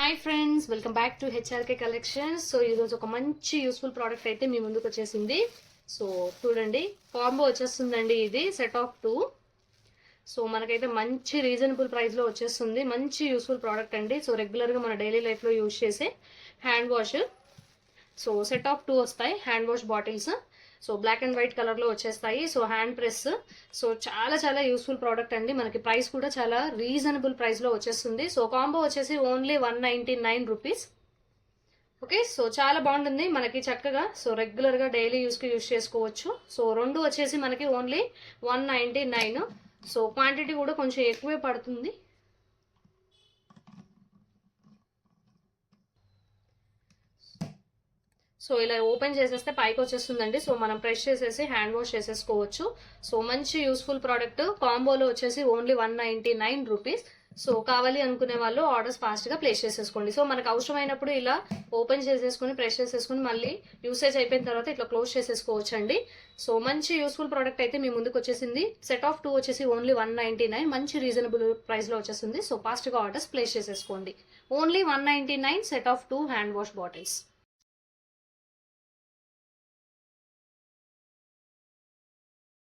Hi friends, welcome back to HRK collections. So ఈరోజు ఒక మంచి యూస్ఫుల్ ప్రోడక్ట్ అయితే మీ ముందుకు వచ్చేసింది. సో చూడండి, కాంబో వచ్చేస్తుందండి. ఇది సెట్ ఆఫ్ 2. సో మనకైతే మంచి రీజనబుల్ ప్రైస్లో వచ్చేస్తుంది. మంచి యూస్ఫుల్ ప్రోడక్ట్ అండి. సో రెగ్యులర్గా మన డైలీ లైఫ్లో యూజ్ చేసే hand wash. So set of 2 వస్తాయి hand wash bottles. So black and white colour లో వచ్చేస్తాయి. So hand press. సో చాలా యూస్ఫుల్ ప్రోడక్ట్ అండి. మనకి ప్రైస్ కూడా చాలా రీజనబుల్ ప్రైస్ లో వచ్చేస్తుంది. సో కాంబో వచ్చేసి ఓన్లీ 199 రూపీస్. ఓకే, సో చాలా బాగుంటుంది మనకి చక్కగా. సో రెగ్యులర్ గా డైలీ యూస్ కి యూస్ చేసుకోవచ్చు. సో రెండు వచ్చేసి మనకి ఓన్లీ 199. సో క్వాంటిటీ కూడా కొంచెం ఎక్కువే పడుతుంది. సో ఇలా ఓపెన్ చేసేస్తే పైకి వచ్చేస్తుందండి. సో మనం ప్రెస్ చేసేసి హ్యాండ్ వాష్ చేసేసుకోవచ్చు. సో మంచి యూస్ఫుల్ ప్రోడక్ట్. కాంబోలో వచ్చేసి ఓన్లీ 199 రూపీస్. సో కావాలి అనుకునే వాళ్ళు ఆర్డర్స్ ఫాస్ట్ గా ప్లేస్ చేసేసుకోండి. సో మనకు అవసరమైనప్పుడు ఇలా ఓపెన్ చేసేసుకుని ప్రెస్ చేసేసుకుని మళ్ళీ యూసేజ్ అయిపోయిన తర్వాత ఇట్లా క్లోజ్ చేసేసుకోవచ్చు అండి. సో మంచి యూస్ఫుల్ ప్రోడక్ట్ అయితే మీ ముందుకు వచ్చేసింది. సెట్ ఆఫ్ 2 వచ్చేసి ఓన్లీ 199. మంచి రీజనబుల్ ప్రైస్ లో వచ్చేస్తుంది. సో ఫాస్ట్ గా ఆర్డర్స్ ప్లేస్ చేసేసుకోండి. Only 199 set of 2 hand wash bottles.